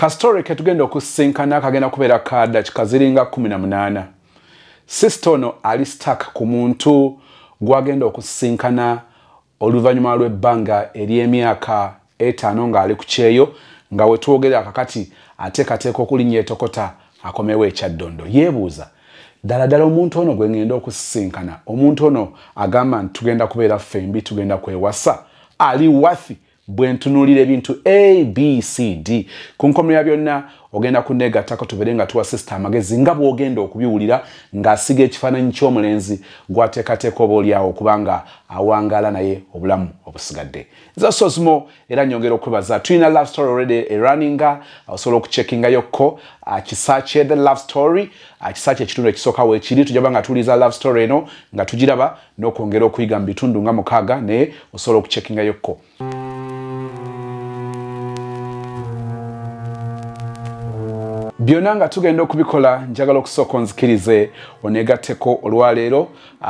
Kasitore ke tugenda okusinkana kagenda kubeera ka dakiika ziringa 18. Sister ono ali stuck ku muntu gwagenda okusinkana oluvannyuma lw'ebbanga ery'emyaka 5 ng'ali ku kyeyo nga we twogera kakati ateekateeka okulinnya etokota akomewo ekyaddondo. Yeebuuza ddala omuntu ono gwe ngenda okusinkana, omuntu ono agamba nti tugenda kubeera ffembi, tugenda kwewasa, ali wafi bwe ntunuulira ebintu A, B, C, D. Ku nkomerero ya byonna ogenda kuneegattako tubeere nga tuwa sister amagezi nga bw'ogenda okubiwulira ng'asiga ekifaananyi ky'omulenzi gw'ateekateeka obaolyawo okubanga awangaala naye obulamu obusigadde. Nze Sosmo era nyongera okwebaza. Tulina love story already erunninga, osobola okuchekingayokko kisakye the love story, kisakye ekitundu ekisooka weekiri tujja nga tuwuliza love story eno nga tugiraba n'okwongera okuyiga mu bitundu nga 6 naye osobola okuchekingayokko. Byonna nga tugenda okubikola njagala okusooka onzikirize oneegatteko olwaleero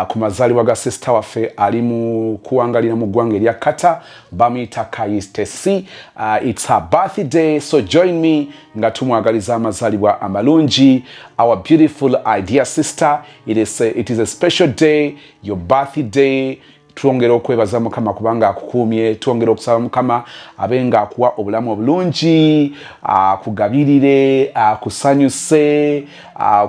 ku mazaalibwa ga sister waffe ali mu kuwangalira mu ggwanga erya Qatar, bamuyita Kayitesi. It's her birthday, so join me nga tumwagaliza amazaalibwa amalungi. Our beautiful idea sister, it is a special day, your birthday. Tuongera okwebaza Mukama kubanga akukuumye, tuongera okusaba Mukama abenga akuwa obulamu obulungi, akugabirire, akusanyuse,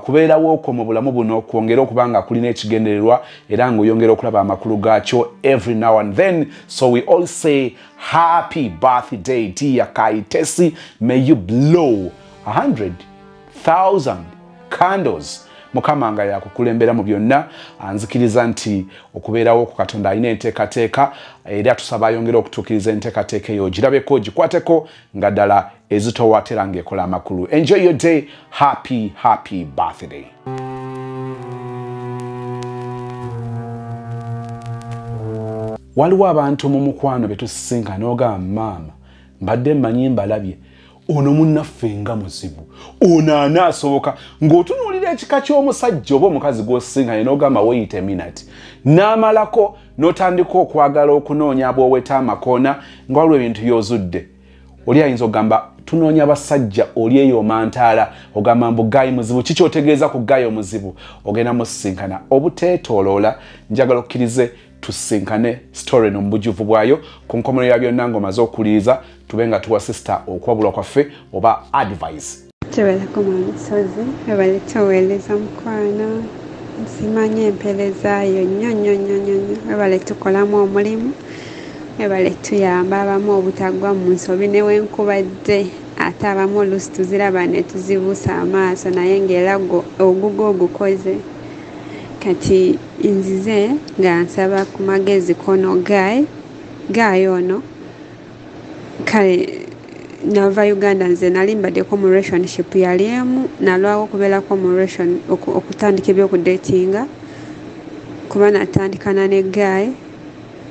kubeerawo okwo mu bulamu buno, kwongera okubanga kulina ekigendererwa era ng'oyongera okulaba amakulu gaakyo every now and then. So we all say happy birthday dear Kayitesi. May you blow 100,000 candles. Mukama nga yakukulembera mu byonna. Anzikiriza nti okubeerawo ku Katonda alina enteekateeka era tusaba ayongera okutuukiriza enteekateeka eyo girabeko gikwateko nga ddala ezitowatera ng'ekola amakulu. Enjoy your day. Happy birthday. Waliwo abantu mu mukwano betusisinka n'ogamba maama mbadde mmanyi mbalabye ono munnaffe nga muzibu, ono anaasoboka ng'otunuulira ekika ky'omusajja oba omukazi gw'osisinga n'ogamba wait a minute, n'amalako n'otandika okwagala okunoonya ab'oweta amakoona nga waliwo ebintu by'ozudde. Oli ayinza okugamba tunoonya basajja, oli eyo omantaala ogamba mbu Gayi muzibu. Kiki otegeeza ku Gayi omuzibu? Ogenda musisinkana obuteetooloola. Njagala okkirize tusinkane story no mbujuvu bwayo ku nkomerero ya byonna ng'omaze okuwuliriza tube nga tuwa sister okwabulwa kwaffe oba advice. Tebelako mwamusozi webale tuweereza mukwano nsimanye empeerezaayo nnyo webale tukolamu omulimu, webale tuyamba abamu obutagwa mu nsobi newenkubadde ate abamu oluusi tuziraba ne tuzibuusa amaaso naye ng'era ogugo ogukoze. Kati nzize nga nsaba ku magezi kono Gayi ono kale nava Uganda nze nali mbaddeko mu relationship yali emu nalwawo okubeerako mu relation okutandika ebyokudatinga kuba natandikana ne Gayi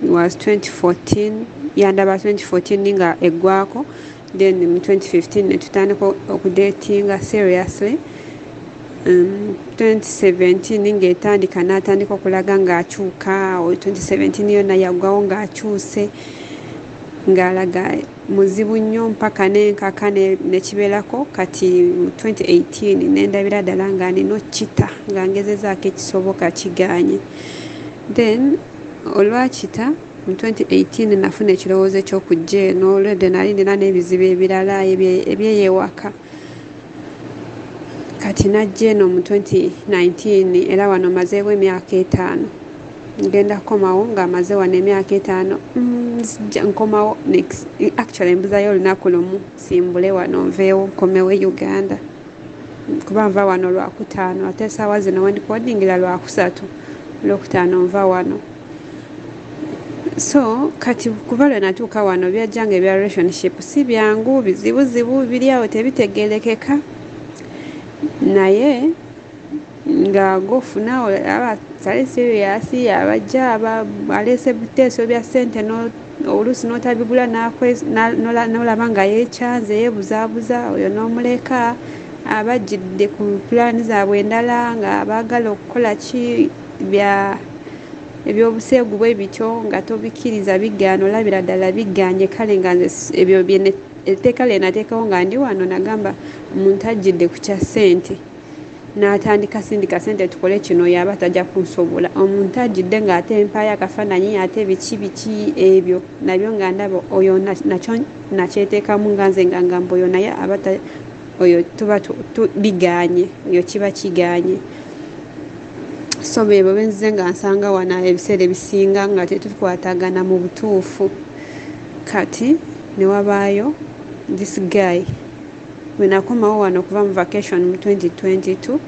was 2014 yandaba 2014 nga eggwako, then mu 2015 netutandika okudatinga seriously. 2017 ng'etandika n'atandika okulaga ng'akyuka, 2017 yonna yaggwawo ng'akyuse ng'alaga muzibu nnyo mpaka n'enkaka nekibeerako. Kati 2018 nendabira ddala nga nina kita nga ngezezaako ekisoboka kiganye. Then olwakita mu 2018 nafuna ekirowoozo eky'okujja eno, olwedde nali nina n'ebizibu ebirala ebyeyewaka. Kati najja eno mu 2019 era wano mazeewo emyaka 5. Ngenda komawo nga maze wano emyaka 5. Nkomawo next actually mbuzayo olunaku lumu simbule wano nveewo nkomewo Uganda kuba nva wano Lwakutaano ate essaawa zino wendikodingira Lwakusatu, Lwokutaano nva wano. So kati kuba lwe natuuka wano byajjanga ebya relationship si byangu, bizibuzibu biri awo tebitegeerekeka. Naye nga gofuna abasale serious abajja alese buteeso bya ssente oluusi n'otabigula n'olaba nga yeekyanze yeebuzaabuza, oyo n'omuleka. Abajjidde ku pulaani zaabwe endala nga baagala okukola ki ebyobuseegu bwe bityo nga tobikkiriza bigaana, olabira ddala biganye. Kale nga ebyo etteeka lye nateekawo nga ndi wano nagamba omuntu ajjidde ku kya ssente n'atandika sindika ssente tukole kino yaba tajja kunsobola omuntu ajjidde ng'ate empaayo akafaananyi ate biki ebyo nabyo nga ndaba oyo nakyo nakyeteekamu nga nze nga ngamba oyo naye aba oyo tuba biganye oyo kiba kiganye so beebo benzize nga nsanga wana ebiseera ebisinga nga tetukwatagana mu butuufu kati ne wabaayo this guy bwe nakomawo wano okuva mu vacation mu 2022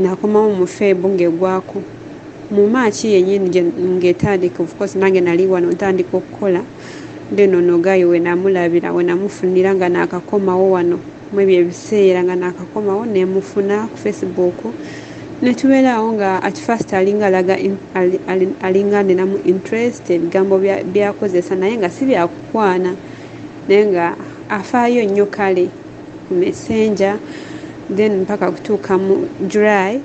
nakomawo mu feebu ng'egwako mu maaki yennyini ng'etandika of course nange nali wano ntandika okukola then ono guy we namulabira we namufunira nga naakakomawo wano mu ebyo ebiseera nga naakakomawo ne mufuna ku Facebook ne tubeerawo nga at first alinga alaga alinga ninamu interest ebigambo byakozesa naye nga si byakukwana naye nga afaayo nnyo kale ku messenger then mpaka kutuuka mu July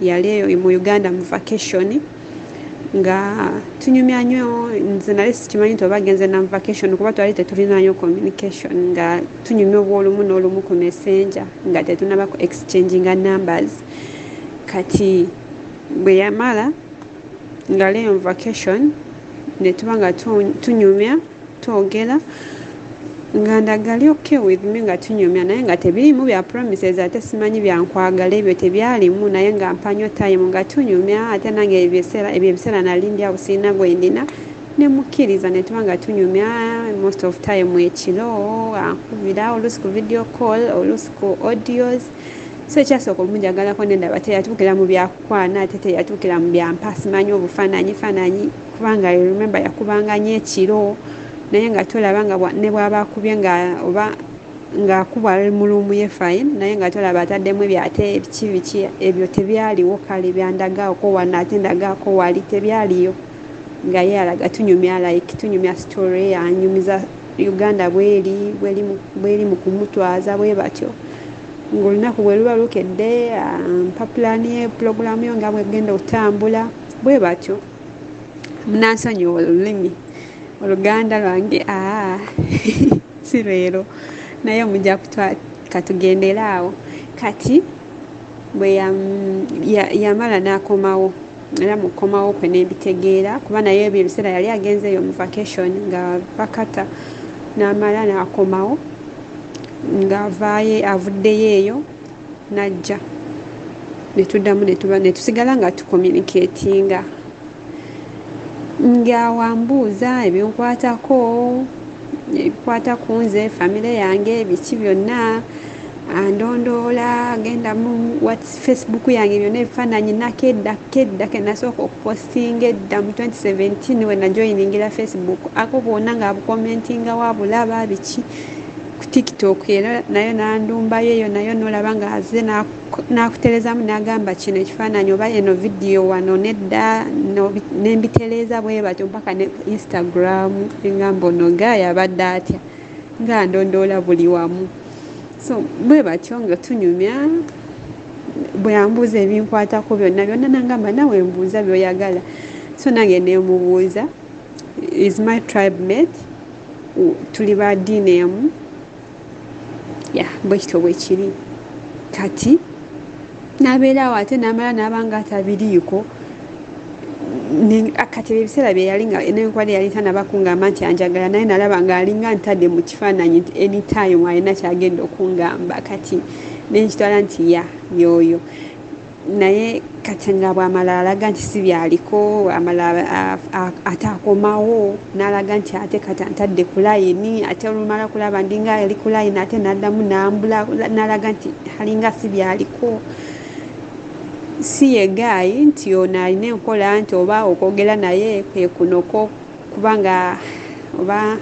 yali eyo mu Uganda mu vacation nga tunyumya nnyo nze nali sikimanyi nti oba genze na vacation kuba twali tetulinayo communication nga tunyumya obwolumu n'olumu ku messenger nga tetunaba ku exchanging numbers kati bwe yamala nga leyo mu vacation ne tuba nga tunyumya twogera nga ndagali okay with me nga tunyumya naye nga tebirimu bya promises ate simanyi byankwagala ebyo tebyalimu naye nga mpanyo time nga tunyumya ate nange ebyo ebiseera nalindi awo sirina gwendina ne mukkiriza ne tuba nga tunyumya most of time ekiro ankubira oluusi ku video call oluusi ku audios so ekyasooka omunjagalako nendaba teyatuukira mu byakukwana ate teyatuukira mu byampa simanyi obufaananyi kubanga remember yakubanganya ekiro naye nga tolaba nga ne bw'aba akubye nga oba ng'akubwa ali mu luumu ye fine naye nga tolaba ataddemu ebyate biki ebyo tebyaliwo kale byandagaako wano ate ndagaako wali tebyaliyo nga ye alaga tunyumya tunyumya story anyumiza Uganda bweri mu kumutwaza bwe batyo ng'olunaku bwe luba lukedde mpa pulaani ye pulogulaamu yo nga bwegenda otambula bwe batyo munansonyiwa olulimi Oluganda lwange si leero naye mujja katugendera awo kati bwe yamala n'akomawo era mukomawo kwe nebitegeera kuba naye ebyo ebiseera yali agenzeeyo mu vacation nga bakata n'amala n'akomawo ng'avaayo avuddeyo eyo n'ajja ne tuddamu ne tusigala nga tucommunicatinga nga wambuuza ebinkwatako ebikwata ku nze famire yange biki byonna andondoola agenda mu Facebook yange byonna ebifaananyi nakedda ke nasooka okupostinga edda mu 2017 we najoyiningira Facebook ako bwonna ng'abukomentinga wabulaba biki ku TikTok era nayo nandumbayo eyo nayo nolaba nga aze nakuterezamu n'agamba kino ekifaananyi oba eno vidiyo wano nedda nembitereeza bwe batyo mpaka ne Instagram engamba ono gaaya abadde atya nga ndondoola buli wamu so bwe batyo nga tunyumya bwe yambuuza ebinkwatako byonna nangamba nawe mbuuza by'oyagala so nange nemubuuza is my tribe mate tuli ba ddiini emu bwe kityo bwe kiri kati n'abeerawo ate n'amala n'abanga atabiriiko kati ebiseera bye yali nga nenkwali yali tanaba kungamba nti anjagala naye nalaba ng'alinga ntadde mu kifaananyi nti anytime alina kyagenda okungamba kati nenkitwala nti yoyo naye kati nga bw'amala alaga nti si byaliko amala ataakomawo n'alaga nti ate kati antadde ku layini ate olumala kulaba ndinga ali ku layini ate n'addamu n'ambula n'alaga nti alinga si byaliko si yegayi nti ono alina enkola nti oba okwogera naye kwe kunoko kubanga oba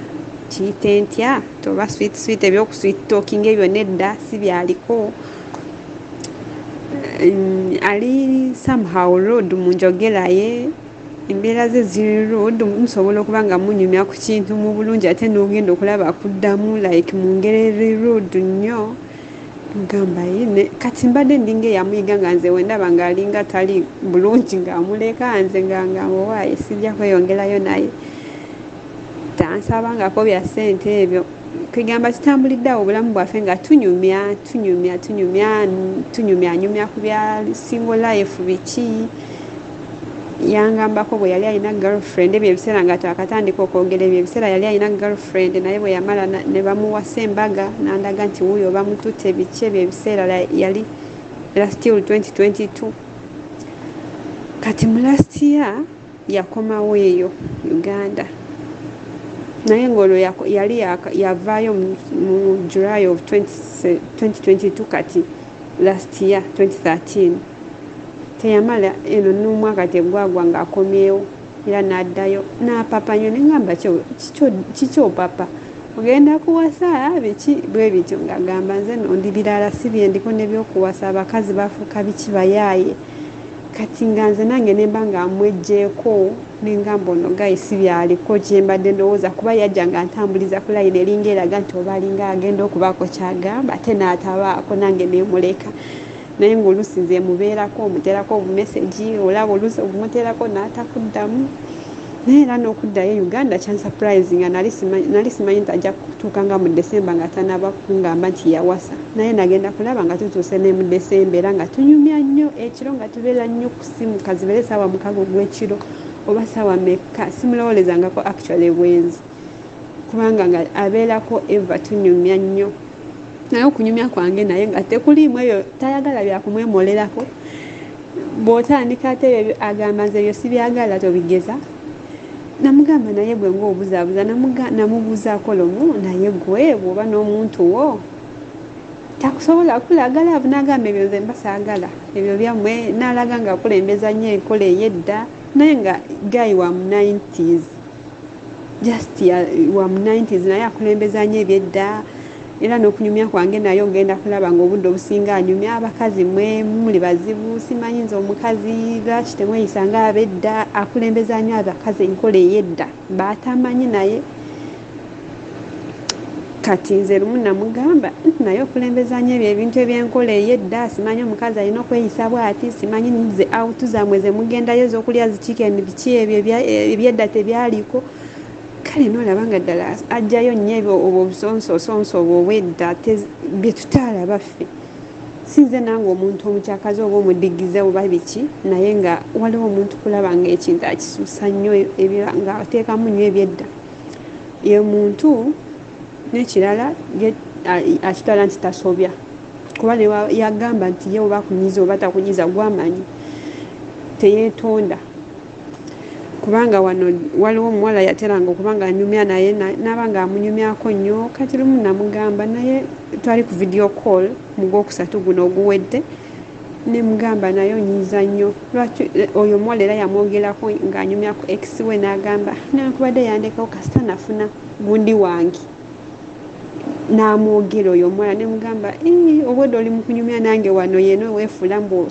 kiyite ntya nti oba sweet ebyokusweet talking ebyo nedda si byaliko ali somehow road mu njogera ye embeera ze ziri road musobola okuba nga munyumya ku kintu mu bulungi ate n'ogenda okulaba akuddamu like mu ngeri road nnyo ngamba kati mbadde ndinga eyamuyiga nga nze wendaba ng'alinga tali bulungi ng'amuleka nze ngangamba waaye sijja kweyongerayo naye tansabangako bya ssente ebyo kwegamba kitambuliddeawo obulamu bwaffe nga tunyumya ku bya single life biki yangambako bwe yali alina girlfriend ebyo ebiseera nga twakatandika okwogera ebyo ebiseera yali alina girlfriend naye bwe yamala ne bamuwasa embaga nandaga nti wuuyo bamututte biki ebyo ebiseera yali last year 2022 kati mu last year yakomawo eyo Uganda naye ng'olwo yali yavaayo mu July of 2022 kati last year 2013 teyamala eno n'omwaka tegwagwa ng'akomyewo era n'addayo n'apapanywa ne ngamba kikyo papa ogenda kuwasa biki bwe bityo ng'agamba nze ndi birala si bye ndiko n'ebyokuwasa abakazi bafuuka biki bayaaye kati nga nze nange ne mba ng'amweggyeko n'engamba ono gayisi byaliko kye mbadde ndowooza kuba yajja nga ntambuliza ku layini eringa eraga nti oba alinga agenda okubaako kyagamba ate n'atabaako nange neemuleka naye ng'oluusi nze mubeerako omuteerako obumeseji olaba oluusi obumuteerako n'atakuddamu naye era n'okuddayo Uganda kyansurprisinga nali simanyi nti ajja kutuuka nga mu Desemba nga tanaba kungamba nti yawasa naye nagenda kulaba nga tutuuse ne mu Desemba era nga tunyumya nnyo ekiro nga tubeera nnyo ku simu kazibere ssaawa 6 ogw'ekiro oba ssaawa meka simulowoolezangako actually bwenzi kubanga nga abeerako eva tunyumya nnyo naye okunyumya kwange naye nga tekuliimu eyo tayagala byakumwemolerako bw'otandika ate ebyo agamba nze ebyo sibyagala tobigeza namugamba naye gwe ng'obuzaabuza namubuuzaako lumu naye gwe bw'oba n'omuntu wo takusobola kulagala n'agamba ebyo nze mbasaagala ebyo byammwe n'alaga nga akulembeza nnyo enkola ey'edda naye nga gayi wa mu 90s just wa mu 90s naye akulembeza nnyo ebyedda era n'okunyumya kwange naye ogenda kulaba ng'obudde obusinga anyumya abakazi mwe muli bazibu simanyi nze omukazi lwaki temweyisa nga ab'edda akulembeza nnyo abakazi enkola ey'edda baatamanyi naye kati nze lumu namugamba naye okulembeza nnyo ebyo ebintu eby'enkola ey'edda simanyi omukazi alina okweyisa bw'ati simanyi ze awutu zammwe ze mugendayo ez'okulya zikikendi biki ebyo ebyedda tebyaliko kale n'olaba nga ddala ajjayo nnyo ebyo obwo obusonsosonso obwo obw'edda bye tutaalaba ffe sinze nange omuntu omukyakazi oba omudigize oba biki naye nga waliwo omuntu kulaba ng'ekintu akisuusa nnyo nga ateekamu nnyo ebyedda ye muntu n'ekirala akitwala nti tasobya kuba ne yagamba nti ye oba kunyiza oba takunyiza gwamanyi teyeetonda kubanga wano waliwo omuwala yateranga okubanga anyumya naye n'abanga amunyumyako nnyo kati lumu namugamba naye twali ku video call mu gwokusatu guno oguwedde ne mugamba naye onyiza nnyo lwaki oyo omuwala era yamwogerako ng'anyumyako ex we n'agamba newankubadde yandekawo kasita nafuna gundi wange n'amwogera oyo omuwala ne mugamba obwedde oli mu kunyumya nange wano yeno weefuula mbu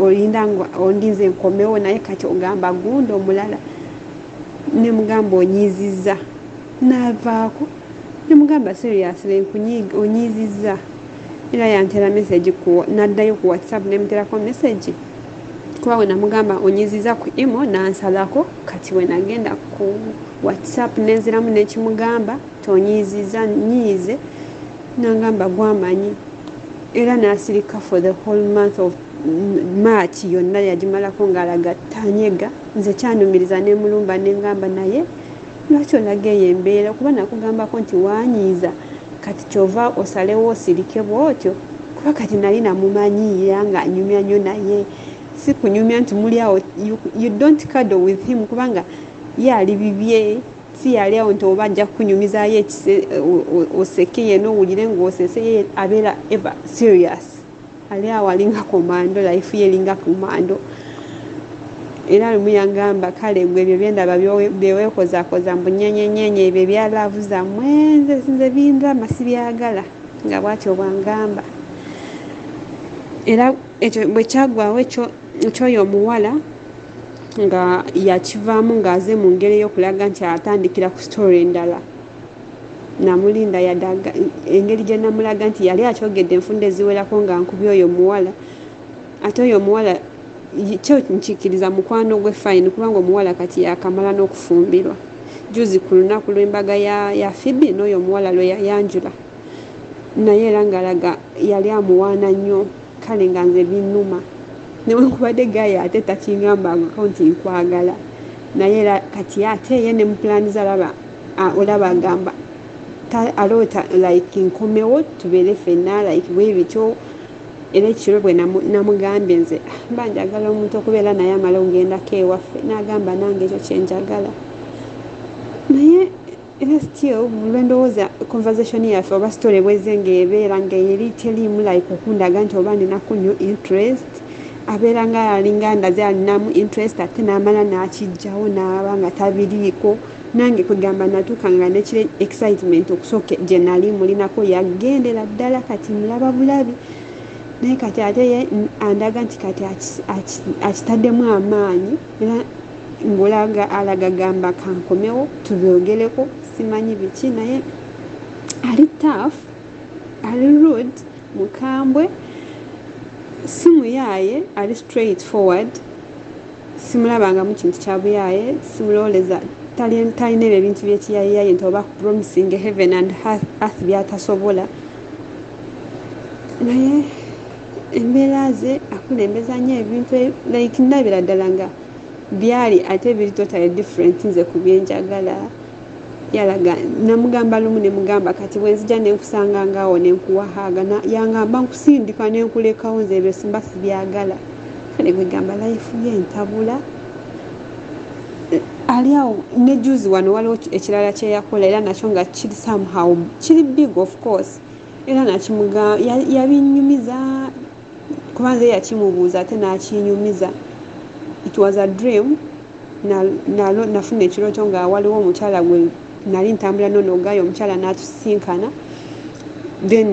olinda ondinze enkomewo naye kati ogamba gundi omulala ne mugamba onyiizizza n'avaako ne mugamba seriously onyiizizza era yantera message n'addayo ku WhatsApp ne muterako message kuba we namugamba onyiizizza ku imo n'ansalako kati we nagenda ku WhatsApp nenziramu n'ekimugamba tonyiizizza nyiize nangamba gwamanyi era n'asirika for the whole month of March yonna yagimalako ng'alaga tanyega nze kyanumiriza ne mulumba nengamba naye lwaki olaga eyo embeera kuba nakugambako nti wanyiiza kati kyova osalewo osirike bwotyo kuba kati nali namumanyiira ng'anyumya nnyo naye si kunyumya nti muli awo you don't cuddle with him kubanga ye ali bibye si yali awo nti oba ajja kukunyumizayo oseke yena owulire ng'osese ye abeera ever serious ali awo alinga komando life ye eringa komando era lumu yangamba kale gwe ebyo byendaba byeweekozaakoza mbu nyenyenyenye ebyo ebyalaavu zammwe nze bindama sibyagala nga bwatyo bwangamba era ekyo bwe kyagwawo ekyoyo omuwala nga yakivaamu ng'aze mu ngeri ey'okulaga nti atandikira ku story endala namulinda yadaga engeri gye namulaga nti yali akyogedde enfunda eziwerako nga nkubye oyo omuwala ate oyo omuwala kyo nkikkiriza mukwano gwe fine kubanga omuwala kati yakamala n'okufumbirwa juzi ku lunaku lw'embaga ya Phoebe n'oyo omuwala lwe yayanjula naye era ngalaga yali amuwaana nnyo kale nga nze binnuma newankubadde gaye ate takingambangako nti nkwagala naye era kati ate ye ne mu pulaani zalaba olaba agamba aloota like nkomewo tubeere ffenna like bwe bityo era ekiro bwe namugambye nze mba njagala omuntu okubeera naye amala ogendako ewaffe n'agamba nange ekyo kyenjagala naye era still lwendowooza conversation yaffe oba story bweze ng'ebeera ng'eri teriimu like okundaga nti oba ninaku nnyo interest abeera nga alinga ndaze alinamu interest ate n'amala n'akijjawo n'aba nga tabiriiko nange kwegamba natuuka nga nekire excitement okusooka gye nali mulinako yagendera ddala kati mulaba bulabi naye kati ate ye andaga nti kati akitaddemu amaanyi era ng'olaga alaga gamba kankomewo tubyogereko simanyi biki naye ali tough ali rude mukambwe simuyaaye ali straight forward simulabangamu kintu kyabuyaye simulowoleza talina ebyo ebintu byekiyayiyaye nti oba promising heaven and earth byatasobola naye embeera ze akulembeza nnyo ebintu like ndabira ddala nga byali ate biri totally different nze ku byenjagala yalaga namugamba lumu ne mugamba kati bwenzija nenkusanga ngaawo nenkuwahaaga yangamba nkusindika nenkulekawo nze ebyo simba sibyagala kale gwegamba life ye ntabula ali awo ne juzi wano waliwo ekirala kyeyakola era nakyo nga kiri somehow kiri big of course era nakimuga yabinyumiza kubanza yakimubuuza ate nakinyumiza it was a dream nafuna ekirooto nga waliwo omukyala gwe nali ntambula nono gayo omukyala n'atusinkana then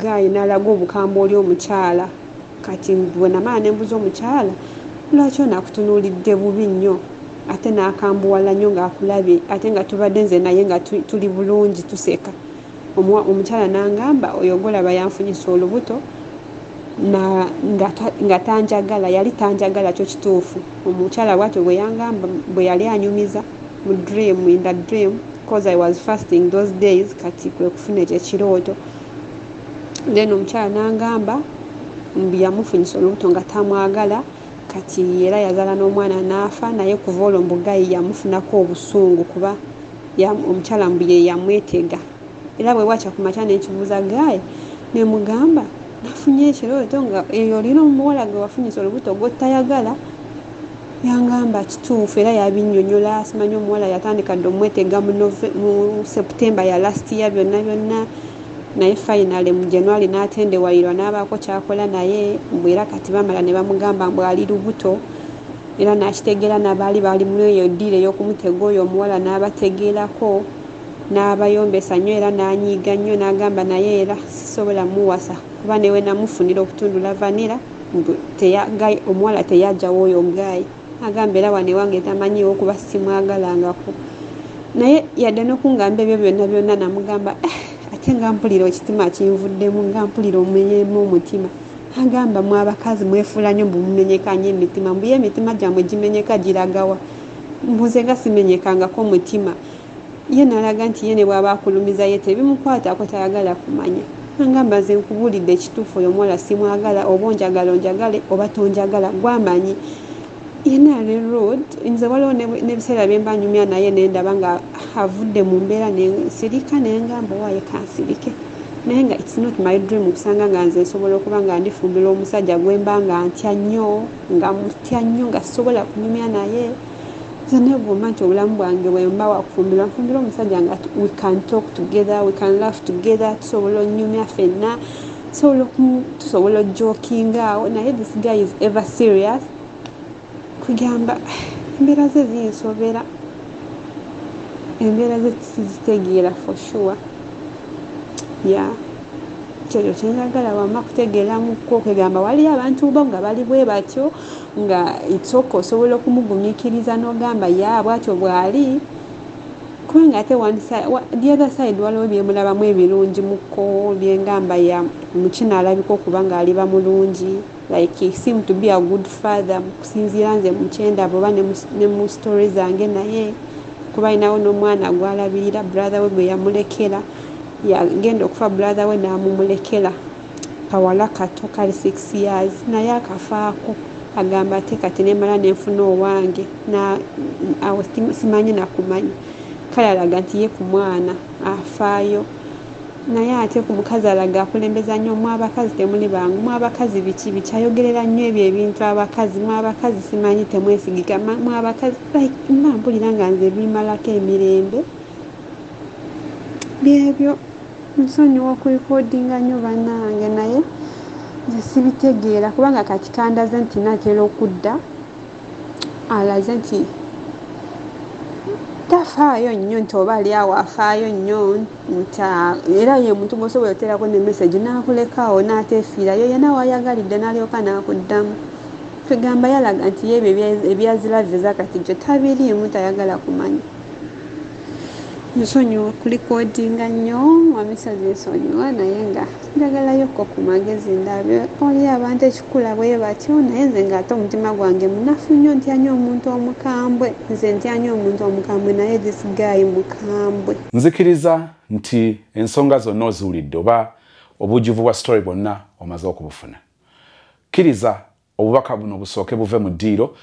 gayi n'alaga obukamba oli omukyala kati bwe namala nembuza omukyala lwaki onakutunuulidde bubi nnyo ate n'akambuwala nnyo ng'akulabye ate nga tubadde nze naye nga tuli bulungi tuseka omukyala n'angamba oyo golaba yanfunyisa olubuto nga tanjagala yali tanjagala kyo kituufu omukyala bwatyo bwe yangamba bwe yali anyumiza mu dream in the dream because I was fasting those days kati kwe kufuna ekyo ekirooto then omukyala n'angamba yamufunyisa olubuto nga tamwagala kati era yazala n'omwana n'afa naye kuva olwo mbugayi yamufunako obusungu kuba omukyala mbuye yamwetega era bwe bwakya ku makya n'ekibuuza gaye nemugamba nafunye ekirooto nga eyo olina omuwala gwe wafunyisa olubuto gw'otayagala yangamba kituufu era yabinnyonnyola simanyi omuwala yatandika dde omwetega mu September ya last year byonna byonna naye finally mu January n'atendewalirwa n'abaako kyakola naye mbwera kati bamala ne bamugamba mbw ali lubuto era n'akitegeera n'abaali bali mu eyo ddiiro ey'okumutega oyo omuwala n'abategeerako n'abayombesa nnyo era n'anyiiga nnyo n'agamba naye era sisobola muwasa kuba newe namufunira okutundula vanira omuwala teyajjawo oyo gayi agamba era wane wange tamanyiwo okuba simwagalangako naye yadde n'okungamba ebyo byonna byonna namugamba ate nga mpulira ekitima kinvuddemu nga mpulira omumenyemu omutima agamba mwe abakazi mwefuula nnyo bumumenyekanye emitima mbuye emitima gyammwe gimenyeka giragawa mbuze nga simenyekangako omutima ye nalaga nti ye ne bw'aba akulumiza ye tebimukwatako tayagala kumanya agamba nze nkubuulidde ekituufu oyo omuwala simwagala oba onjagala onjagale oba tonjagala gwamanyi yena ali road nze waliwo n'ebiseera bye mba nyumya naye nendaba nga avudde mu mbeera nensirika nengamba waaye kansirike naye nga it's not my dream okusanga nga nze nsobola okuba nga ndifumbira omusajja gwe mba nga ntya nnyo nga mutya nnyo nga sobola kunyumya naye nze neegomba nti obulamu bwange bwe mba wakufumbirwa nfumbira omusajja nga we can talk together we can laugh together tusobola onyumya ffenna tusobola ojokinga awo naye this guy is ever serious kugamba embeera ze zinsobera embeera ze sizitegeera for sure kyekyo kyenjagala wamma kutegeeramuko okugamba waliyo abantu bo nga bali bwe batyo nga itsoka osobola okumugumiikiriza n'ogamba bwatyo bwali kubanga ate the other side waliwo byemulabamu ebirungi muko byengamba ya mukina alabika okuba nga aliba mulungi like he seemed to be a good father kusinziira nze mukyenda oba ne mu stories zange naye kuba alinawo n'omwana gwalabirira brother we bwe yamulekera yagenda okufa brother we n'amumulekera kawala kato kali 6 years naye akafaako agamba ate kati nemala nenfuna owange awo simanyi nakumanyi kale alaga nti ye ku mwana afaayo naye ate ku mukazi alaga akulembeza nnyo mu abakazi temuli bangu mu abakazi biki bikyayogerera nnyo ebyo ebintu abakazi mu abakazi simanyi temwesigika mu abakazi mpulira nga nze bimalako emirembe byebyo nsonyiwa okurikodinga nnyo bannange naye nze sibitegeera kubanga kati kandaze nti natera okudda alaze nti tafaayo nnyo nti oba ali awo afaayo nnyo era ye muntu gwosobola oterako ne message n'akulekaawo n'ateefiirayo yena wayagalidde n'alyoka n'akuddamu tugamba yalaga nti yebyo ebyazilaze zakati gyo tabiriimu tayagala kumanya nsonyiwa kurikodinga nnyo wamisazi nsonyiwa naye nga njagalayoko ku magezi ndabyo oli abantu ekikula bwe batyo naye nze ng'ate omutima gwange munafu nnyo ntyanya omuntu omukambwe nze ntyanya omuntu omukambwe naye this guy mukambwe nzikiriza nti ensonga zonna oziwulidde oba obujuvu bwa story bwonna omaze okubufuna kkiriza obubaka buno busooke buve mu ddiiro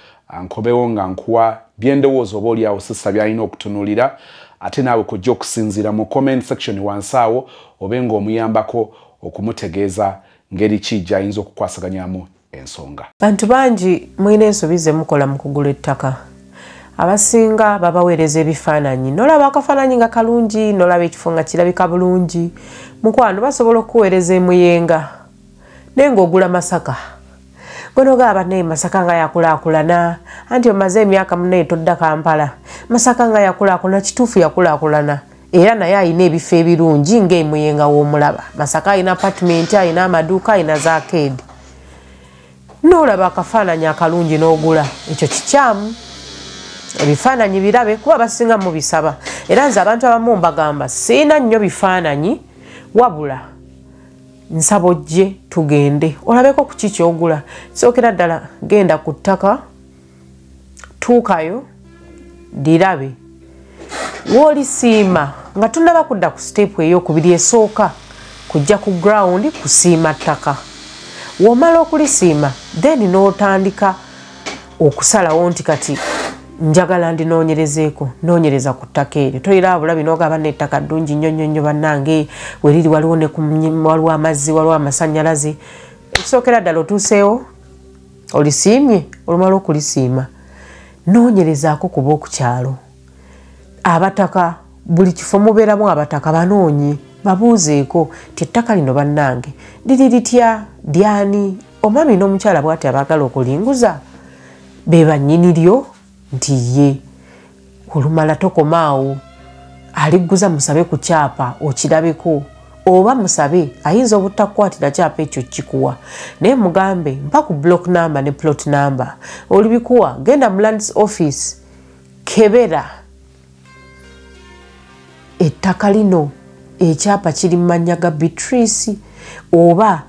nkobewo nga nkuwa byendowooza oba oliawo sisa byalina okutunuulira ate naawe kujja okusinziira mu comment section wansi awo obe ng'omuyambako okumutegeeza ngeri ki gy'ayinza okukwasaganyamu ensonga. Bantu bangi mulina ensobi ze mukola mu kugula ettaka. Abasinga babaweereza ebifaananyi nolaba akafaananyi nga kalungi nolaba ekifo nga kirabika bulungi mukwano basobola okuweereza emuyenga naye ng'ogula Masaka gonogaaba naye Masaka nga yakulaakulana anti omaze emyaka munaye todda Kampala Masaka nga yakulaakulana kituufu yakulaakulana era naye ayina ebifo ebirungi ng'emuyenga w'omulaba Masaka ayina apartment ayina amaduuka ayina za arcade n'olaba akafaananyi akalungi n'ogula ekyo kikyamu ebifaananyi birabe kuba basinga mu bisaba era nze abantu abamu mbagamba siina nnyo bifaananyi wabula nsaba ojje tugende olabeko ku kiki ogula sookera ddala genda ku ttaka tuukayo lirabe w'olisiima nga tonnaba kudda ku siteepu ey'okubiri esooka kujja ku ground kusiima ttaka w'omala okulisiima then n'otandika okusalawo nti kati njagala ndinoonyerezeeko noonyereza ku ttaka eryo toyira bulabi n'ogaba n'ettaka ddungi nnyo nnyo nnyo bannange weriri waliwo amazzi waliwo amasannyalaze ekisookera ddala otuuseewo olisiimye olumala okulisiima noonyerezaako kuba okukyalo abataka buli kifo mubeeramu abataka banoonye babuuzeeko ti ettaka lino bannange liri litya dyani omwami n'omukyala bw'ati abaagala okulinguza be bannyini lyo nti ye olumala tokomaawo aligguza musabe ku kyapa okirabeko oba musabe ayinza obutakukwatira kyapa ekyo kikuwa naye mugambe mpa ku block number ne plot number olibikuwa genda mu lands office kebera ettaka lino ekyapa kiri mu mannya ga Beatrice oba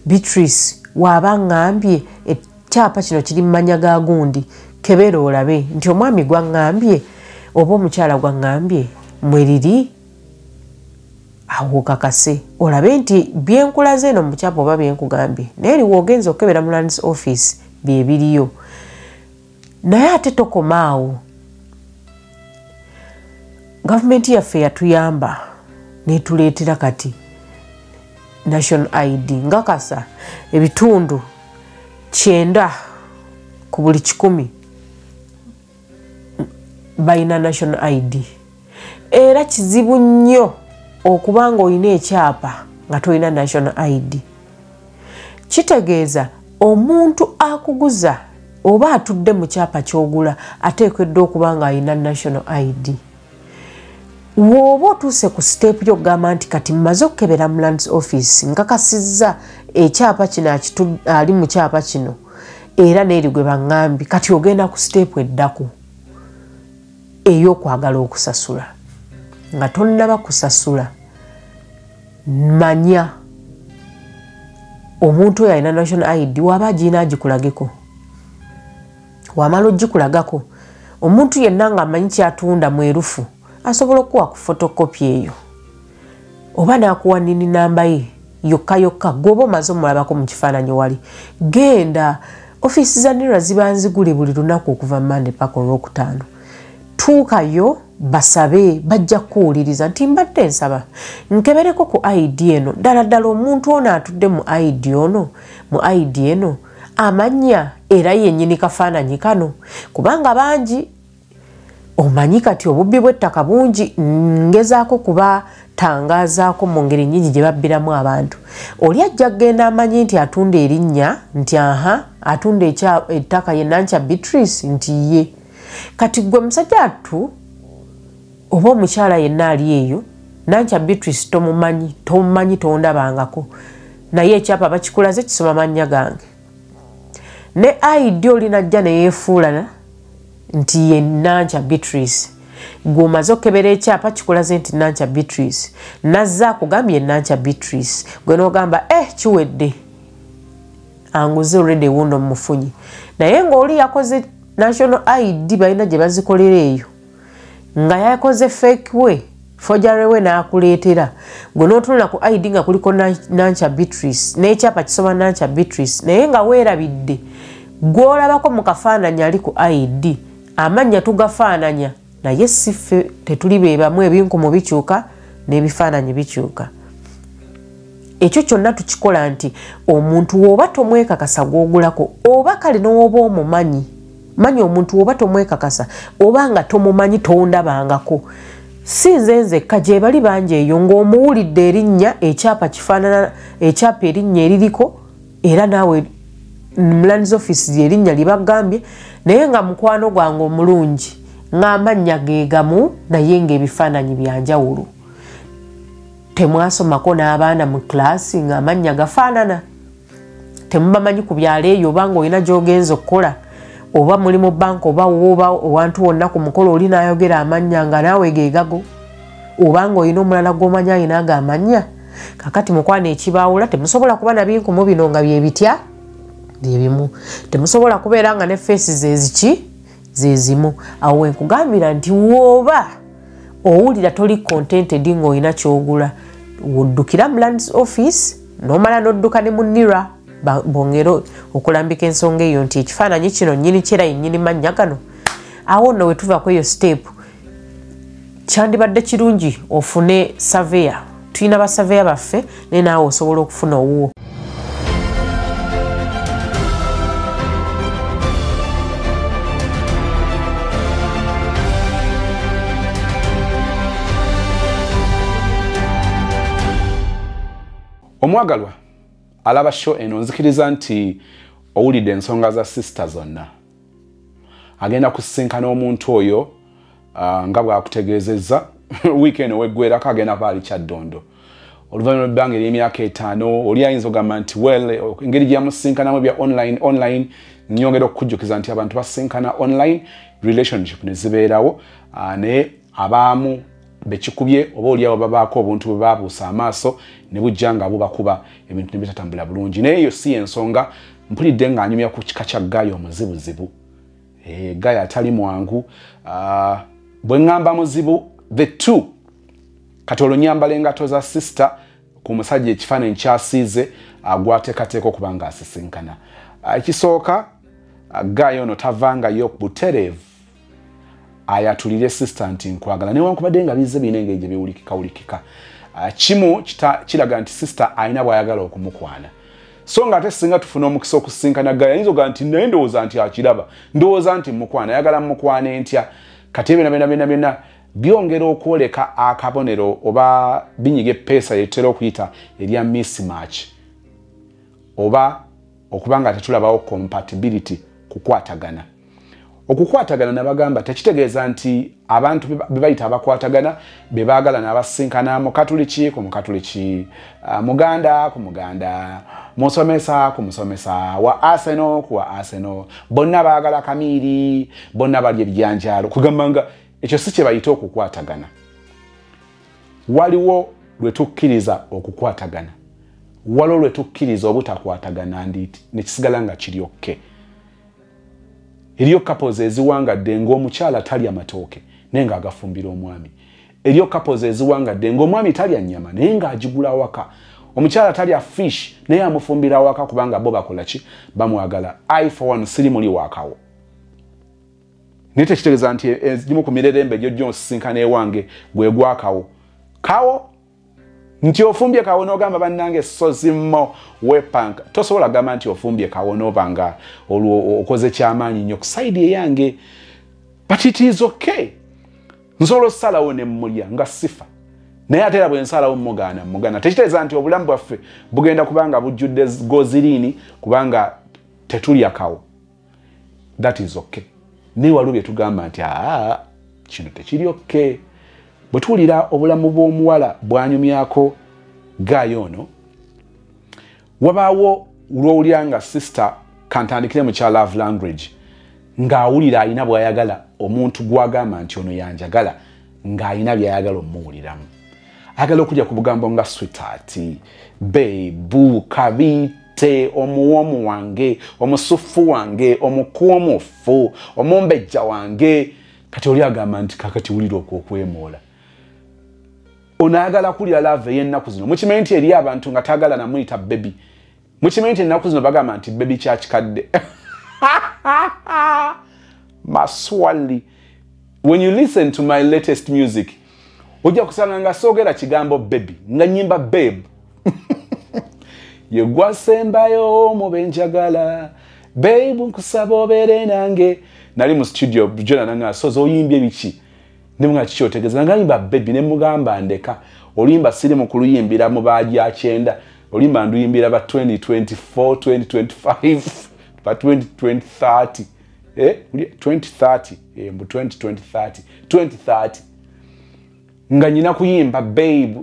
Beatrice waaba ngambye ekyapa kino kiri mu mannya ga gundi kebera olabe nti omwami gwaŋŋambye oba omukyala gwaŋŋambye mweriri awo kakase olabe nti byenkulaze eno mukyapa oba byenkugambye naye eriwo ogenza okebera mu lands office byebiriyo naye ate tokomaawo gavumenti yaffe yatuyamba netuleetera kati national ID ngakasa ebitundu 9 ku buli 100 bayina national ID era kizibu nnyo okubanga olina ekyapa nga tolina national ID kitegeeza omuntu akuguza oba atudde mu kyapa ky'ogula ateekeddwa okuba nga alina national ID w'oba otuuse ku siteepu y'okugamba nti kati mmaze okukebera mu lands office nkakasizza ekyapa kino ali mu kyapa kino era n'eri gwe baŋŋambi kati ogenda ku siteepu eddaku ey'okwagala okusasula nga tonnaba kusasula manya omuntu oyo alina national ID waba agina agikulageko wamala ogikulagako omuntu yenna ng'amanyi kyatunda mwerufu asobola okuwa ku photocopy eyo oba n'akuwa nini namba ye yokka gwoba omaze omulabako mu kifaananyi wali genda ofiisi za NIRA ziba nzigule buli lunaku okuva Monday paka Olwokutaano tuukayo basabe bajja kuwuliriza nti mbadde nsaba nkebereko ku ID eno ddala omuntu ono atudde mu ID eno amanya era yennyini kafaananyi kano kubanga bangi omanyi kati obubbi bw'ettaka bungi ngezaako kubatangazaako mu ngeri nnyingi gye babbiramu abantu oli ajja kgenda amanyi nti atunda erinnya nti atunda ettaka ye Nankya Beatrice nti ye kati gwe musajja attu oba omukyala yenna ali eyo Nankya Beatrice tomumanyi tondabangako naye ekyapa bakikulaze kisoma mannya gange ne ID olinajja neyeefuulana nti ye Nankya Beatrice gwomaze okebera ekyapa kikulaze nti Nankya Beatrice nazza akugambye Nankya Beatrice gwe n'ogamba kiwedde anguze already wundo mumufunyi naye ng'oli yakoze national ID balina gye bazikolera eyo nga yakoze fake we forgery we n'akuleetera gwe n'otunula ku ID nga kuliko Nankya Beatrice n'ekyapa kisoma Nankya Beatrice naye nga weerabidde gw'olabako mu kafaananyi ali ku ID amannya tugafaananya naye si ffe tetuli be bamu ebinkumu bikyuka n'ebifaananyi bikyuka ekyo kyonna tukikola nti omuntu w'oba tomwekakasa gw'ogulako oba kale n'oba omumanyi manyi omuntu w'oba tomwekakasa oba nga tomumanyi tondabangako si nze nzekka gye bali bangi eyo ng'omuwulidde erinnya ekyapa kifaanana ekyapa erinnya eririko era naawe Lands Office erinnya libagambye naye nga mukwano gwange omulungi ng'amannya geegamu naye ng'ebifaananyi byanjawulo temwasomako n'abaana mu klaasi ng'amannya gafaanana temubamanyi ku byalo eyo oba ng'olina gy'ogenza okukola oba muli mu banka oba owantu wonna ku mukolo oli n'ayogera amannya nga naawe geegago oba ng'olina omulala gw'omanyi alina ago amannya kakati mukwana ekibaawula temusobola kuba na binkumu bino nga bye bitya byebimu temusobola kubeera nga ne feesi zezimu awo wenkugambira nti wooba owulira toli contented ng'olina kyogula woddukira mu Lands Office n'omala n'odduka ne mu NIRA bongero okulambika ensonga eyo nti ekifaananyi kino nnyini kyera yennyini mannya gano awo nno wetuva ku eyo step kyandibadde kirungi ofune surveyor tulina basurveyor baffe naye naawe osobola okufuna owuwo omwagalwa alaba show eno nzikiriza nti owulidde ensonga za sister zonna agenda kusisinkana omuntu oyo nga bw'akutegeezezza weekend weggwerako agenda baali Kyaddondo oluvannyuma lw'ebbanga ery'emyaka 5 oli ayinza ogamba nti engeri gye yamusinkanamu bya online nyongera okukujjukiza nti abantu basinkana online relationship ne zibeerawo naye abaamu bekikubye oba oliawo babaako obuntu bwe babuusa amaaso ne bujja nga bubakuba ebintu ne bitatambula bulungi naye eyo si ensonga mpulidde ng'anyumya ku kika kya Gaaya omuzibuzibu Gaaya atali mwangu bwe ŋŋamba muzibu the two kati olwo nyambala engato za sister ku musajja ekifaananyi kyasiize gwateekateeka okuba nga asisinkana ekisooka Gaaya ono tavangayo butereevu ayatulire sister nti nkwagala newankubadde nga bizze birina engeri gye biwulikika kimu kiraga nti sister alina bw'ayagala okumukwana so nga ate singa tufuna omukisa okusinkana Gaaya ayinza oga nti naye ndowooza nti akiraba ndowooza nti mukwana ayagala mukwana entya kati byonna byongera okwoleka akabonero oba binyiga eppeesa yetera okuyita erya mismatch oba okubanga tetulabawo compatibility kukwatagana okukwatagana nabagamba tekitegeeza nti abantu bebayita abakwatagana bebaagala n'abasinkana mu katuliki ku mukatuliki muganda ku muganda musomesa ku musomesa wa Arsenal ku wa Arsenal bonna baagala kamiiri bonna balya ebyanjalo kugamba nga ekyo si kye bayita okukwatagana waliwo lwe tukkiriza okukwatagana waliwo lwe tukkiriza obutakwatagana nditi nekisigala nga kiri okke Eriyo couples eziwangadde ng'omukyala talya matooke naye ng'agafumbira omwami. Eriyo couples eziwangadde ng'omwami talya nnyama naye ng'agigula waka. Omukyala talya fish naye amufumbira waka kubanga bo bakola ki bamwagala. I for one siri muli wakawo. Nite kitegeeza nti ezimu ku mirerembe gyo gy'onsisinkana ewange gwe gwakawo. Kawo nti ofumbye kawo n'ogamba bannange sozimmo wepanka. Tosobola gamba nti ofumbye kawo n'obanga olwo okoze kyamaanyi nnyo ku side eyange. But it is okay. Nsobola okusalawo ne mmulya nga sifa. Naye ate era bwe nsalawo mugana. Tekitegeeza nti obulamu bwaffe bugenda kubanga bujjudde goziriini kubanga tetulya kawo. That is okay. Naye waliwo bye tugamba nti kino tekiri okay. Bwe tuwulira obulamu bw'omuwala bwanyumyako Gayo ono, wabaawo lw'owulira nga sister kantandikire mu kya love language ng'awulira alina bw'ayagala omuntu gw'agamba nti ono yanjagala ng'alina by'ayagala omuwuliramu. Ayagala okujja ku bugambo nga sweetheart, babe, kabite, omuwomu wange, omusufu wange, omukuumufu, omumbejja wange. Kati oli agamba nti kakati wulira okwemoola. Onayagala kulya love y'ennaku zino. Mukimanyi nti eri abantu nga tagala namuyita baby. Mukimanyi nti ennaku zino bagamba nti baby kyakikadde. Maswali. When you listen to my latest music, ojja kusanga nga soogera kigambo baby, nga nyimba babe. Yegwasembayo mu benjagala, babe nkusaba obeere nange. Nali mu studio Jona nanga sozo oyimbye biki. Nimwa kikyotegeza nga nyimba baby ne mugamba ndeka. Olimba siri mu kuluyimbira mu baaji akyenda. Olimba nduyimbira ba 2024, 2025, ba 2030. 2030. Mbu 2030. 2030. Nga nyina kuyimba babe.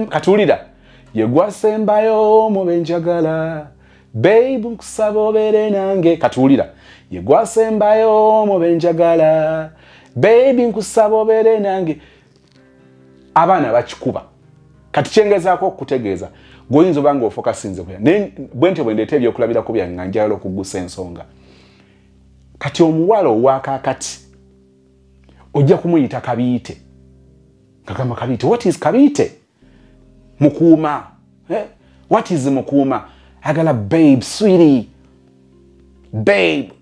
Katulira. Yegwasembayo mu benjagala. Babe nkusaba obeere nange. Katulira. Yegwasembayo mu benjagala. Baby nkusaba obeere nange. Abaana bakikuba. Kati kyengezaako okutegeeza. Goyinza obanga ofokasinze kuya. Bwente bwendeeta ebyokulabirako byange nga njagala okugusa ensonga. Kati omuwala ow'akaakati ojja kumuyita kabiite. Kagamba kabiite. What is kabiite? Mukuuma. What is mukuuma? Agala babe, sweetie. Babe.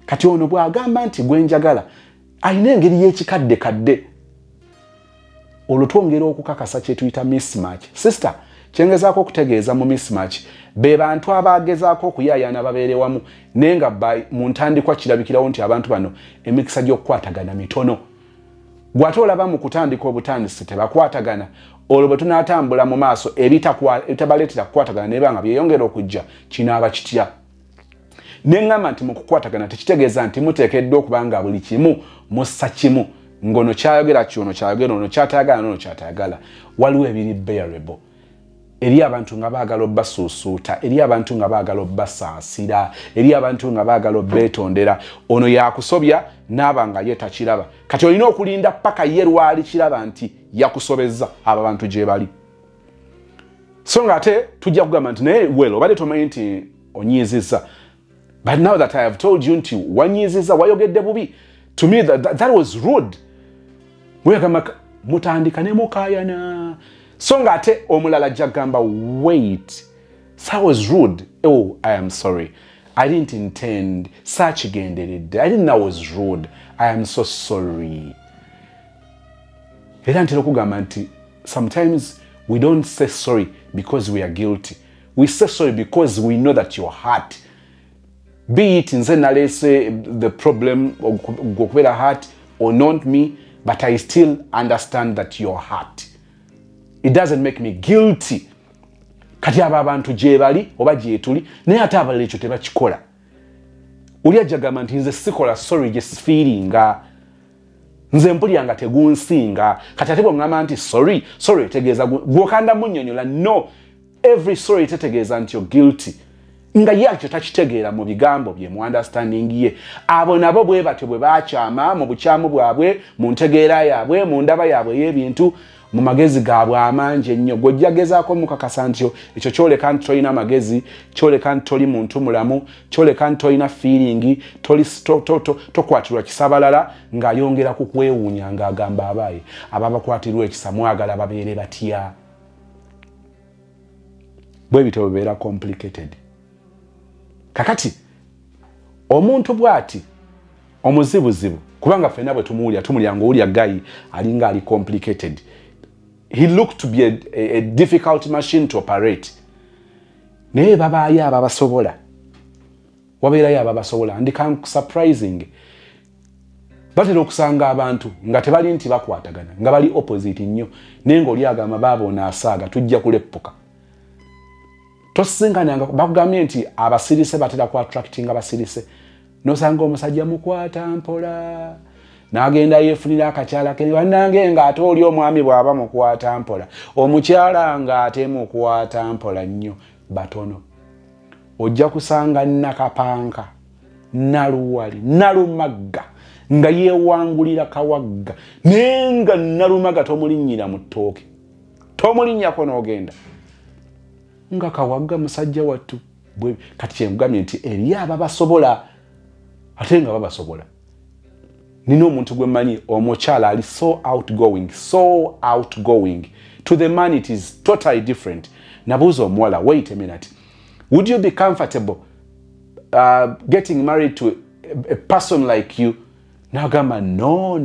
Kati ono bw'agamba nti gwenjagala alina engeri y'ekikadde olutwongera okukakasa kye tuyita mismatch. Sister, kyengezaako okutegeeza mu mismatch be bantu abagezaako okuyaayana babeere wamu naye nga mu ntandikwa kirabikirawo nti abantu bano emikisa gy'okukwatagana mitono. Gw'ate olaba mu kutandika obutandisi tebakwatagana, olwo bwe tunaatambula mu maaso ebitabaleetera kukwatagana naye banga byeyongera okujja kinaaba kitya. Neŋŋamba nti mu kukwatagana tekitegeeza nti muteekeddwa okuba nga buli kimu mussa kimu ng'ono kyayogera kyono kyayogera ono kyatayagala n'ono kyatayagala. Waliwo ebiri bearable. Eri abantu nga baagala obbasuusuuta, eri abantu nga baagala obbasaasira, eri abantu nga baagala obbeetondera. Ono yakusobya n'aba nga ye takiraba. Kati olina okulinda paka ye lwali kiraba nti yakusobezza abo abantu gye bali. So ng'ate tujja kugamba nti naye welo obadde tomanyi nti onyiizizza. But now that I have told you nti wanyiizizza wayogedde bubi, to me that was rude. Wegamba mutandika ne mukaayana. So ng'ate omulala jagamba wait. That was rude. Oh, I am sorry. I didn't intend such genderedde. I didn't know I was rude. I am so sorry. Era ntera okugamba nti sometimes we don't say sorry because we are guilty. We say sorry because we know that you're hurt. Be it nze nalese the problem okubeera hurt or not me, but I still understand that you're hurt. It doesn't make me guilty. Kati aba abantu gye bali oba gye tuli naye ate abalala ekyo tebakikola. Oli ajagamba nti nze sikola sorry gye feelinga. Nze mpulira nga tegunsinga. Kati ate bw'ongamba nti sorry tegeeza gw'okanda munnyonnyola. No, every sorry tetegeeza nti you're guilty. nga yakyo takitegeera mu bigambo bye mu understanding ye abo nabo bwe batyo bwe bakyama mu bukyamu bwabwe mu ntegeera yaabwe mu ndaba yaabwe y'ebintu mu magezi gaabwe amangi ennyo gojja gezaako mukakasa nti ekyo kyoleka nti tolina magezi kyoleka nti toli muntu mulamu kyoleka nti tolina feeling tokwatirwa kisabalala ng'ayongera ku kwewuunya ng'agamba abaaye ababakwatirwa ekisa mwagala babeere batya bwe bityo bibeera complicated kakati omuntu bw'ati omuzibuzibu kubanga ffenna bwe tumulya ng'olya gayi alinga ali complicated. He looked to be a difficult machine to operate. Naye babaayo ababasobola. Wabeerayo ababasobola. And surprising. Batera okusanga abantu nga tebali nti bakwatagana nga bali opposite nnyo naye ng'oli agamba baabo naasaaga tujja kuleppuka. Tosinkananga bakugambye nti abasirise batera ku attracting abasirise. Nosanga omusajja mukwata mpola. Nagenda yefunira akakyala ke bannange nga ate oli omwami bw'aba mukwata mpola omukyala nga ate mukwata mpola nnyo batono ojja kusanga nakapanka naluwali nalumagga nga yeewangulira kawagga nenga nalumaga tomulinnyira mu ttooke tomulinnyako n'ogenda nga kawagga musajja wattu kati kyemugambye nti eri ababasobola ate nga babasobola. Nino omuntu gwe mmanyi omukyala ali so outgoing. To the man it is totally different. Nabuuza omuwala, wait a minute. Would you be comfortable getting married to a person like you? Nagamba no.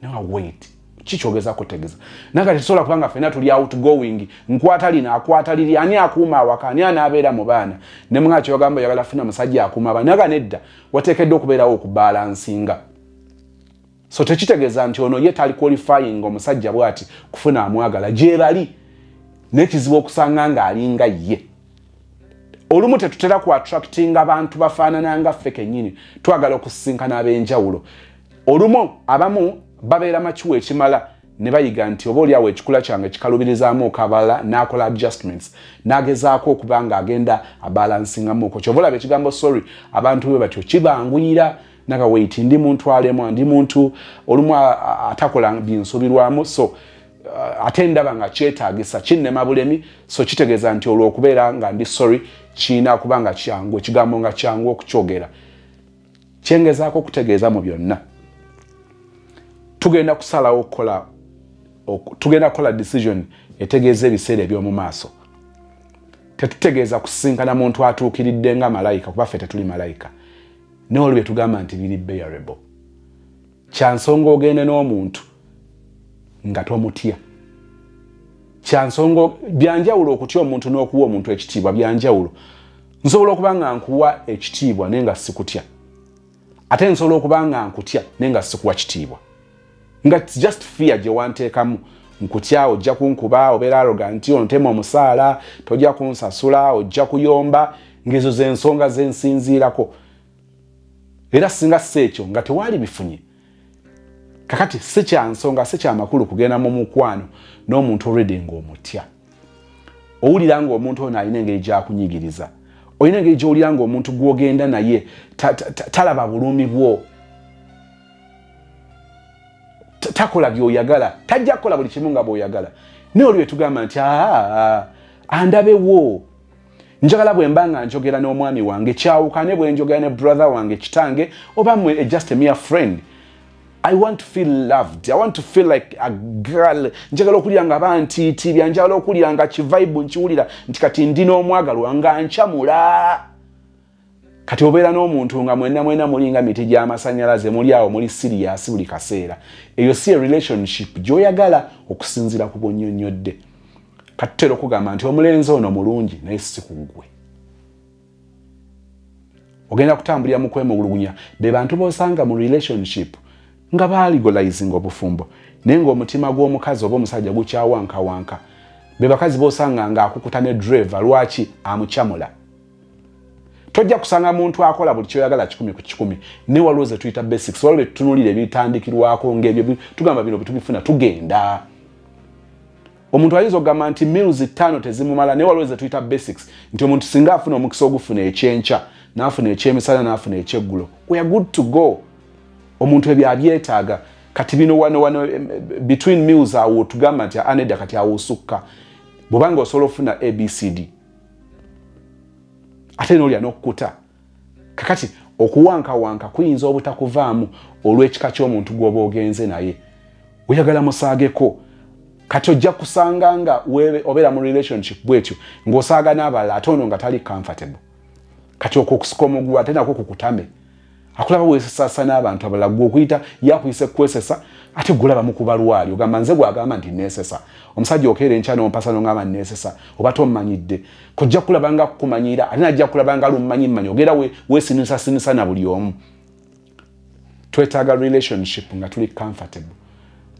Now wait. Kikyogeza kutegeza. Naga tesobola kubanga ffenna tuli outgoing. Nkwatalina akwataliri ani akuuma awaka ani anaabeera mu baana. Ne mwakyo bagamba yagala funa musajja akuuma abaana. Naga nedda wateekeddwa okubeerawo okubalansinga. So tekitegeeza nti ono ye tali qualifying omusajja bw'ati kufuna amwagala gye bali n'ekizibu okusanga ng'alinga ye. Olumu tetutera ku attracting abantu bafaanana nga ffe kennyini twagala okusisinkana ab'enjawulo. Olumu abamu babeera makiwa ekimala ne bayiga nti oba oliawo ekikula kyange kikalubirizaamu okabala n'akola adjustments n'agezaako okuba ng'agenda abalansingamuuko kyova olaba ekigambo sorry abantu bwe batyo kibanguyira naga wait ndi muntu alemu ndi muntu olumu atakola binsubirwamu so ate ndaba nga kyetaagisa kinnema bulemi so kitegeeza nti olw'okubeera nga ndi sorry kiina kuba nga kyangu ekigambo nga kyangu okukyogera kyengezaako okutegeeza mu byonna tugenda kusalawo tugenda kukola decision etegeeza ebiseera eby'omu maaso tetutegeeza kusisinkana muntu atuukiridde nga malayika kuba ffe tetuli malayika n'olwo bye tugamba nti biri bearable kyansonga ogende n'omuntu nga tomutya kyansonga byanjawulo okutya omuntu n'okuwa omuntu ekitiibwa byanjawulo nsobola okuba nga nkuwa ekitiibwa naye nga sikutya ate nsobola okuba nga nkutya naye nga sikuwa kitiibwa nga just fear gye wanteekamu nkutya ojja kunkuba obeera arrogant ontema omusaala tojja kunsasula ojja kuyomba ng'ezo z'ensonga zensinziirako era singa sekyo nga tewaali bifunye kakati si kyansonga si kyamakulu kugenda mu mukwano n'omuntu already ng'omutya owulira ng'omuntu ono alina engeri gy'akunyigiriza olina engeri gy'owulira ng'omuntu gw'ogenda naye talaba bulumi bwo takola by'oyagala tajja kukola buli kimu nga bw'oyagala naye oli bwe tugamba nti andabewo njagala bwe mba nga njogera n'omwami wange kyawukane bwe njogera ne brother wange kitange oba mwe just a mere friend. I want to feel loved. I want to feel like a girl. Njagala okulya nga bantiitibya njagala okulya nga kivibe nkiwulira nti kati ndi n'omwagalwa nga nchamula kati obeera n'omuntu nga mwena mulinga miti gy'amasannyalaze muli awo muli serious buli kaseera eyo si a relationship gy'oyagala okusinziira ku bwonnyonnyodde kati tutera okugamba nti omulenzi ono mulungi naye si ku ggwe ogenda kutambulira mu kwemulugunya be bantu b'osanga mu relationship nga baligolizing obufumbo naye ng'omutima gw'omukazi oba omusajja gukyawankawanka be bakazi b'osanga ng'akukuta ne driver lwaki amukyamula tojja kusanga muntu akola buli kyoyagala 100 ku 100 ne waliwo ze tuyita basics waliwo betutunulira ebitandikirwako ng'ebyo tugamba bino bitubifuna tugenda omuntu ayinza okugamba nti meals 5 tezimumala naye waliwo ze tuyita basics nti omuntu singa afuna omukisa ogufuna ekyenkya n'afuna ekyemisana n'afuna ekyeggulo we are good to go omuntu ebyo abyetaaga kati bino wano between meals awo tugamba nti aneda kati awusukka bw'obanga osobola ofuna abcd ate n'olya n'okkuta kakati okuwankawanka kuyinza obutakuvaamu olw'ekika ky'omuntu gw'oba ogenze naye oyagala musaageko kati ojja kusanga nga obeera mu relationship bwetyo ng'osaaga n'abalala ate ono nga tali comfortable kati okwo okusuka omugulu ate nakwo kukutame akulaba weesesasa n'abantu abalala gwe okuyita yakuyise kwesesa ate gulaba mukuba lwali ogamba nze gwagamba nti neesesa omusajja okeera enkya n'ompasa n'ongamba neesesa oba tommanyidde kojja kulaba nga kukumanyira ate najja kulaba nga lummanyi ogera weesinisasinisa na buli omu twetaaga relationship nga tuli comfortable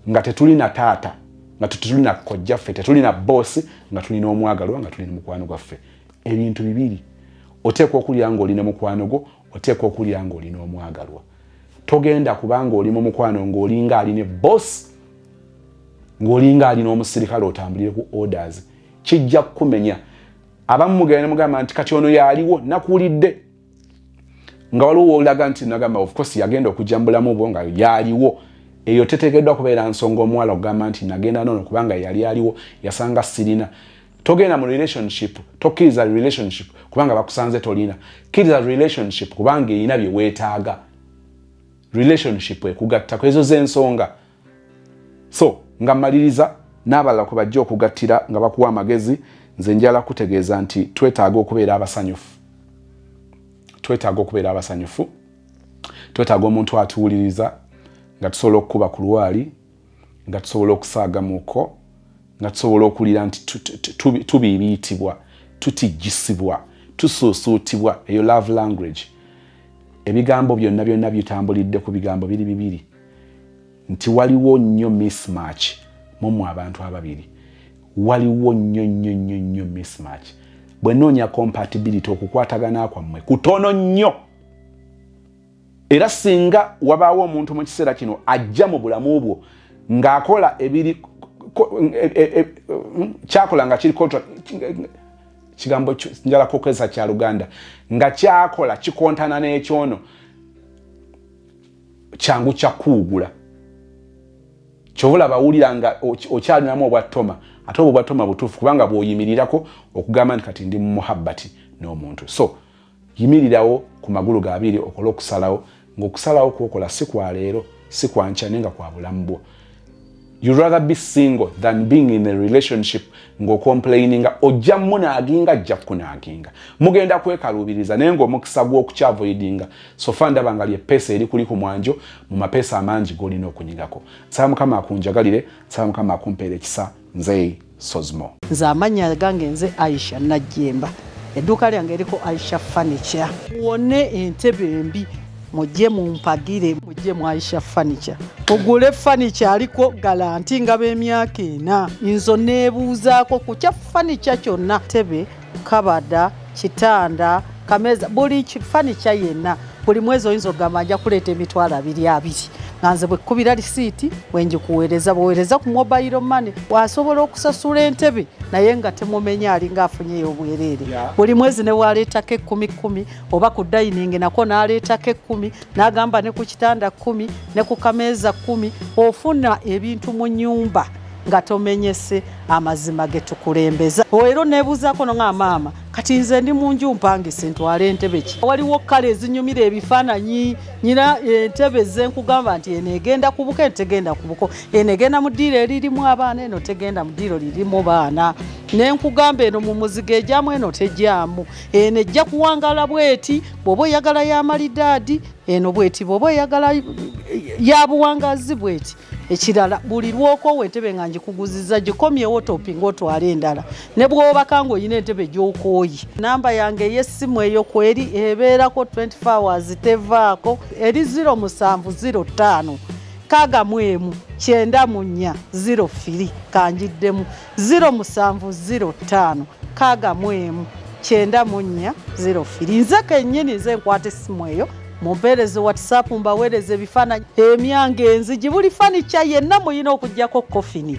nga tetuli na taata nga tetuli na kojjaffe tetuli na boss nga tuli n'omwagalwa nga tuli n'omukwano gwaffe ebintu bibiri oteekwa okulya ng'olina mukwano gwo oteekwa okulya ng'olina omwagalwa togenda kubanga oli mu mukwano ng'olinga ali ne boss ng'olinga ali n'omusirikale otambulire ku orders kijja kukumenya abamu mugenda mugamba nti kati ono yaliwo nakuwulidde nga waliwo olaga nti nagamba of course yagenda okujambulamu bwo nga yaliwo eyo teteekeddwa kubeera nsonga omuwala okugamba nti nagenda nono kubanga yali aliwo yasanga sirina togenda mu relationship tokkiriza relationship kubanga bakusanze tolina kkiriza relationship kubanga erina bye weetaaga relationship ekugattako ezo z'ensonga so nga mmaliriza n'abalala kwe bajja okugattira nga bakuwa amagezi nze njala kutegeeza nti twetaaga okubeera abasanyufu twetaaga omuntu atuwuliriza nga tusobola okukuba ku lwali nga tusobola okusaaga muko nga tusobola okulira nti tubiibiyitibwa tutijjisibwa tusuusuutibwa eyo love language ebigambo byonna bitambulidde ku bigambo biri bibiri nti waliwo nnyo mismatch mu abantu ababiri waliwo nnyo mismatch bwe noonya compatibility okukwatagana kwammwe kutono nnyo era singa wabaawo omuntu mu kiseera kino ajja mu bulamu bwo ng'akola ebiri kyakola nga kiri contract kigambo njala kukozesa kya Luganda nga kyakola kikontana n'ekyono kyangu kyakuugula kyobula bawulira nga okyalinamu obwattoma ate obwo bwattoma butuufu kubanga bw'oyimirirako okugamba nti kati ndi mu muhabbati n'omuntu so yimirirawo ku magulu gabiri okola okusalawo ng'okusalawo kwokola si kwa leero si kwa nkya nenga kwa bulamu bwo you'd rather be single than being in a relationship ng'ocomplaininga ojja munaaginga ajja kunaaginga mugenda kwekalubiriza naye ng'omukisa gw'okukyavoidinga sofa ndaba nga lyeppeesa eri kuli ku mwanjo mu mapeesa amangi g'olina okunyigako nsaba Mukama akunjagalire nsaba Mukama akumpeera ekisa nze Sozmo nze amannya gange nze Aisha Najjemba edduuka lyange eriko Aisha Furniture wone entebe embi mujje mumpagire mujje mu Aisha Furniture ogule furniture aliko garanti nga b'emyaka 4 inzo nebuuzaako ku kya furniture kyonna tebe kabada kitanda kameza buli furniture yenna buli mwezi oyinza okugamba nja kuleeta emitwalo 2 nganze bwe kubira risiiti wenji kuweereza bweweereza ku mobile money wasobola okusasula entebe naye nga temumenya alinga afunyeyo obwereere buli mwezi ne waleetako 10 oba ku dining nako n'aleetako 10 n'agamba ne ku kitanda 10 ne ku kameeza 10 ofuna ebintu mu nnyumba nga tomenyese amazima getukulembeza oero nebuuzaako no nga maama kati nze ndi mu nju mpangise ntwale entebe ki waliwo kale ezinyumira ebifaananyi nyina entebe zenkugamba nti eno egenda kubuka entegenda kubuko eno egenda mu ddiiro eririmu abaana eno tegenda mu ddiiro lirimu baana nenkugamba eno mu muzigo ejyamu eno tejyamu eno ejja kuwangala bweti bw'oba oyagala y'amalidaadi eno bweti bw'oba oyagala yabuwangazi bweti ekirala buli lwoko entebe nga ngikuguziza gikomyewo topinga otwala endala ne bw'obaka ng'olina entebe gy'okooyi namba yange ey'essimu eyo kweri ebeerako 24 hours tevaako eri 0705 kagamu 904 kanjiddemu 0705 kagamu 904 nze kennyini nze nkwata essimu eyo mumpeereze WhatsApp mbaweereze ebifaananyi emyange enzigi buli furniture yenna muyina okuggyako kofini